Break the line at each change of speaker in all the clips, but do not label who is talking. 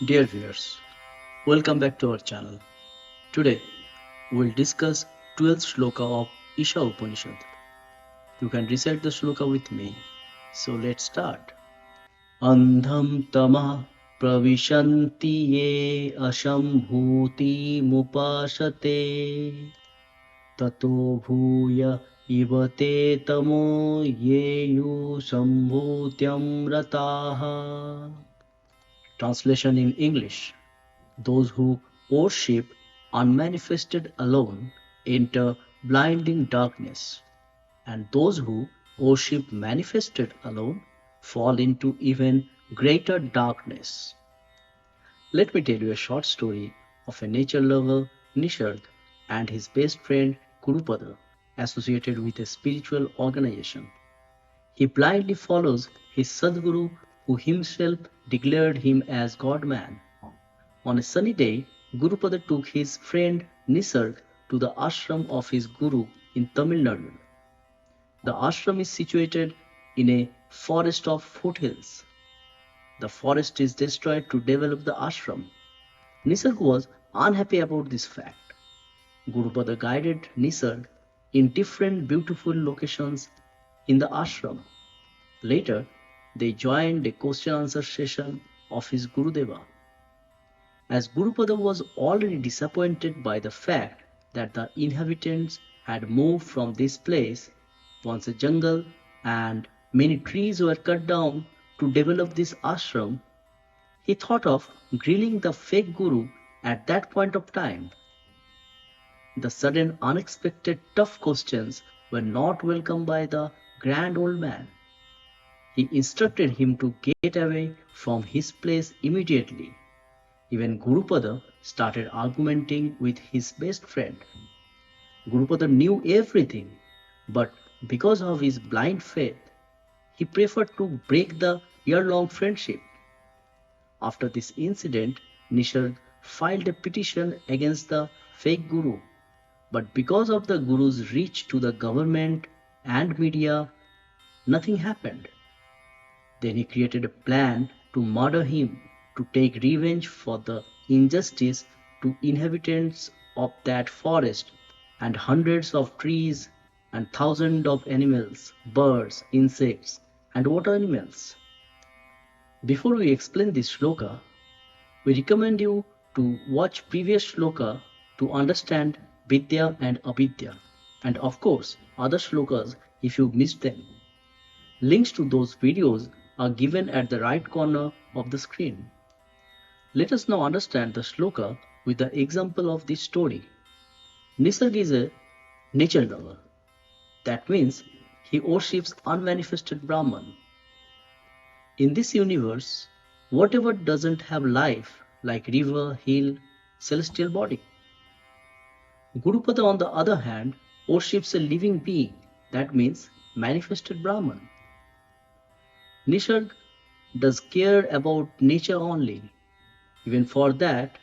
Dear viewers, welcome back to our channel. Today, we'll discuss 12th shloka of Isha Upanishad. You can recite the shloka with me. So let's start. Andham tamah pravishanti ye ashambhuti mupashate tato bhuya ivate tamo ye yu sambhutyam rataha. Translation in English. Those who worship unmanifested alone enter blinding darkness, and those who worship manifested alone fall into even greater darkness. Let me tell you a short story of a nature lover, Nisharg, and his best friend Gurupada, associated with a spiritual organization. He blindly follows his Sadguru, who himself declared him as God-man. On a sunny day, Gurupada took his friend Nisarg to the ashram of his guru in Tamil Nadu. The ashram is situated in a forest of foothills. The forest is destroyed to develop the ashram. Nisarg was unhappy about this fact. Gurupada guided Nisarg in different beautiful locations in the ashram. Later, they joined a question answer session of his Gurudeva. As Gurupada was already disappointed by the fact that the inhabitants had moved from this place, once a jungle, and many trees were cut down to develop this ashram, he thought of grilling the fake guru at that point of time. The sudden unexpected tough questions were not welcomed by the grand old man. He instructed him to get away from his place immediately. Even Gurupada started arguing with his best friend. Gurupada knew everything, but because of his blind faith, he preferred to break the year-long friendship. After this incident, Nisharg filed a petition against the fake guru, but because of the guru's reach to the government and media, nothing happened. Then he created a plan to murder him to take revenge for the injustice to inhabitants of that forest and hundreds of trees and thousands of animals, birds, insects, and water animals. Before we explain this shloka, we recommend you to watch previous shloka to understand Vidya and Avidya, and of course other shlokas if you missed them. Links to those videos are given at the right corner of the screen. Let us now understand the shloka with the example of this story. Nisarg is a nature lover. That means he worships unmanifested Brahman. In this universe, whatever doesn't have life, like river, hill, celestial body. Gurupada, on the other hand, worships a living being. That means manifested Brahman. Nisarg does care about nature only. Even for that,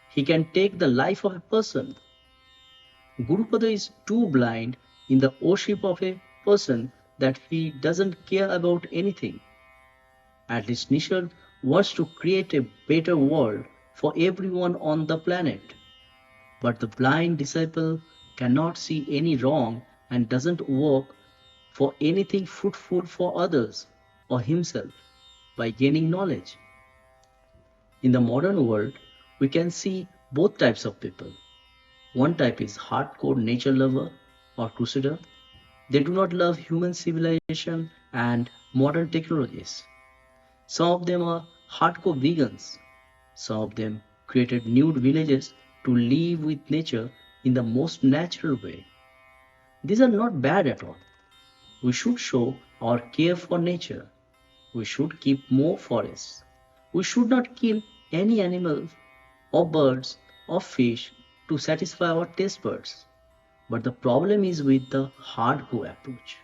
he can take the life of a person. Gurupada is too blind in the worship of a person that he doesn't care about anything. At least Nisarg wants to create a better world for everyone on the planet. But the blind disciple cannot see any wrong and doesn't work for anything fruitful for others or himself by gaining knowledge. In the modern world, we can see both types of people. One type is hardcore nature lover or crusader. They do not love human civilization and modern technologies. Some of them are hardcore vegans. Some of them created nude villages to live with nature in the most natural way. These are not bad at all. We should show our care for nature. We should keep more forests. We should not kill any animal or birds or fish to satisfy our taste buds. But the problem is with the hardcore approach.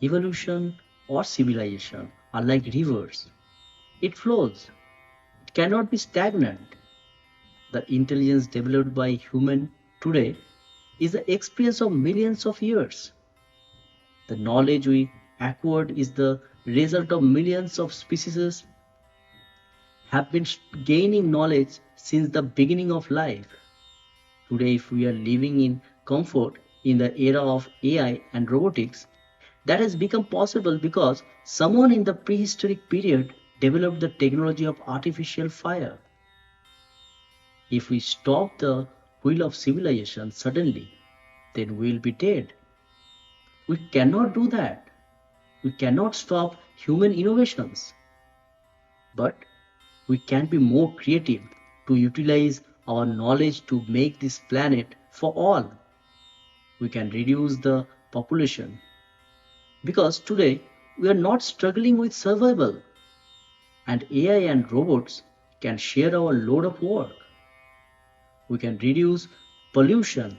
Evolution or civilization are like rivers. It flows. It cannot be stagnant. The intelligence developed by human today is the experience of millions of years. The knowledge we acquired is the result of millions of species have been gaining knowledge since the beginning of life. Today, if we are living in comfort in the era of AI and robotics, that has become possible because someone in the prehistoric period developed the technology of artificial fire. If we stop the wheel of civilization suddenly, then we will be dead. We cannot do that. We cannot stop human innovations. But we can be more creative to utilize our knowledge to make this planet for all. We can reduce the population because today we are not struggling with survival, and AI and robots can share our load of work. We can reduce pollution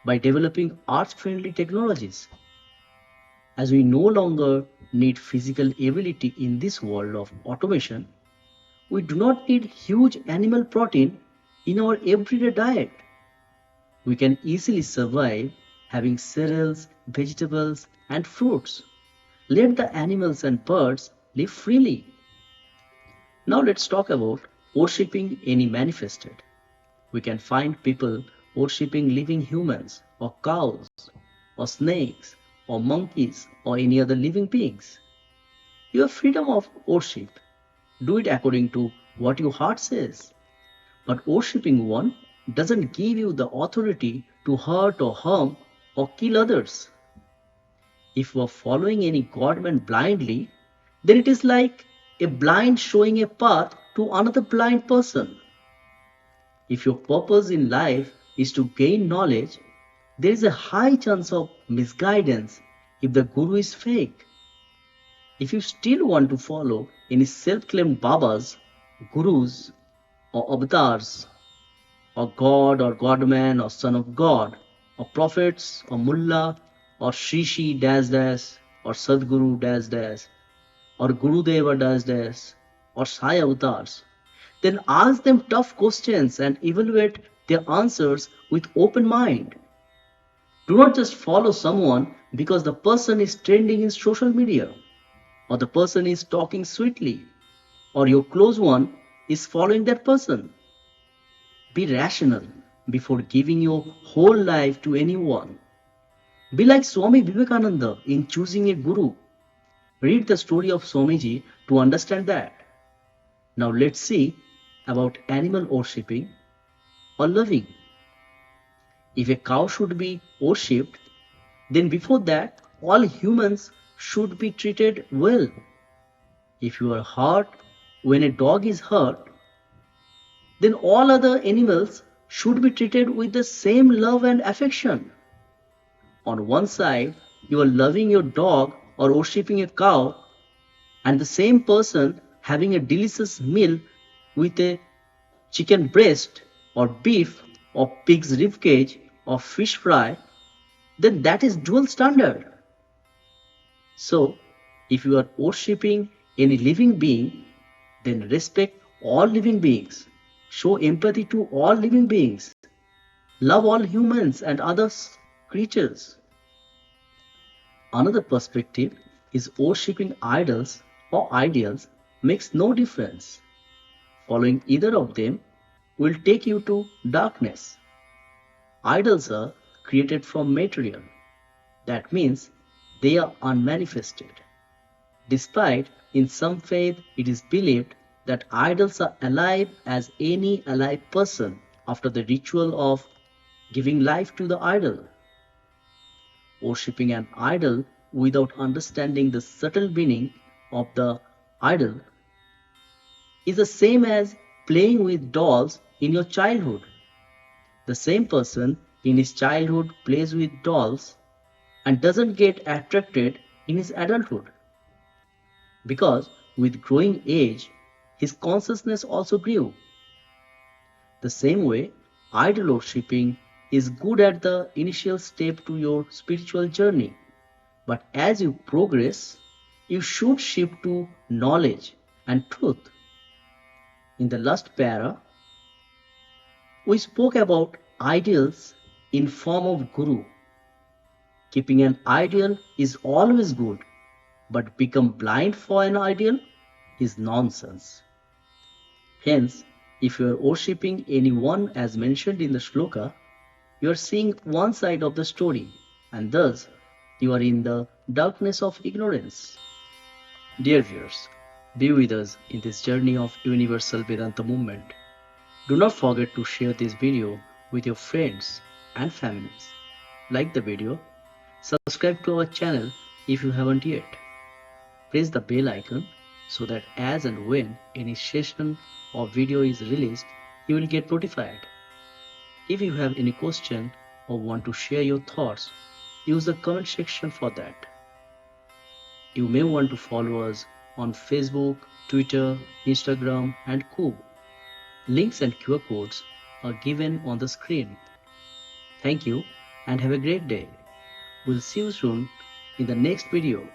by developing earth friendly technologies. As we no longer need physical ability in this world of automation, we do not need huge animal protein in our everyday diet. We can easily survive having cereals, vegetables, and fruits. Let the animals and birds live freely. Now let's talk about worshipping any manifested. We can find people worshipping living humans, or cows, or snakes, or monkeys, or any other living beings. You have freedom of worship. Do it according to what your heart says. But worshipping one doesn't give you the authority to hurt or harm or kill others. If you are following any godman blindly, then it is like a blind showing a path to another blind person. If your purpose in life is to gain knowledge, there is a high chance of misguidance if the guru is fake. If you still want to follow any self claimed babas, gurus, or avatars, or god or godman or son of god, or prophets or mullah, or Shrishi dash dash, or Sadguru dash dash, or Gurudeva dash dash, or Sai avatars, then ask them tough questions and evaluate their answers with open mind. Do not just follow someone because the person is trending in social media, or the person is talking sweetly, or your close one is following that person. Be rational before giving your whole life to anyone. Be like Swami Vivekananda in choosing a guru. Read the story of Swamiji to understand that. Now let's see about animal worshipping or loving. If a cow should be worshipped, then before that, all humans should be treated well. If you are hurt when a dog is hurt, then all other animals should be treated with the same love and affection. On one side, you are loving your dog or worshipping a cow, and the same person having a delicious meal with a chicken breast or beef or pig's ribcage or fish fry, then that is dual standard. So, if you are worshipping any living being, then respect all living beings. Show empathy to all living beings. Love all humans and other creatures. Another perspective is worshipping idols or ideals makes no difference. Following either of them will take you to darkness. Idols are created from material. That means they are unmanifested. Despite in some faith it is believed that idols are alive as any alive person after the ritual of giving life to the idol. Worshipping an idol without understanding the subtle meaning of the idol is the same as playing with dolls in your childhood. The same person in his childhood plays with dolls and doesn't get attracted in his adulthood because with growing age, his consciousness also grew. The same way, idol worshipping is good at the initial step to your spiritual journey, but as you progress, you should shift to knowledge and truth. In the last para, we spoke about ideals in form of guru. Keeping an ideal is always good, but become blind for an ideal is nonsense. Hence, if you are worshipping anyone as mentioned in the shloka, you are seeing one side of the story, and thus you are in the darkness of ignorance. Dear viewers, be with us in this journey of Universal Vedanta Movement. Do not forget to share this video with your friends and families. Like the video, subscribe to our channel if you haven't yet. Press the bell icon so that as and when any session or video is released, you will get notified. If you have any question or want to share your thoughts, use the comment section for that. You may want to follow us on Facebook, Twitter, Instagram, and Co. Links and QR codes are given on the screen. Thank you and have a great day. We'll see you soon in the next video.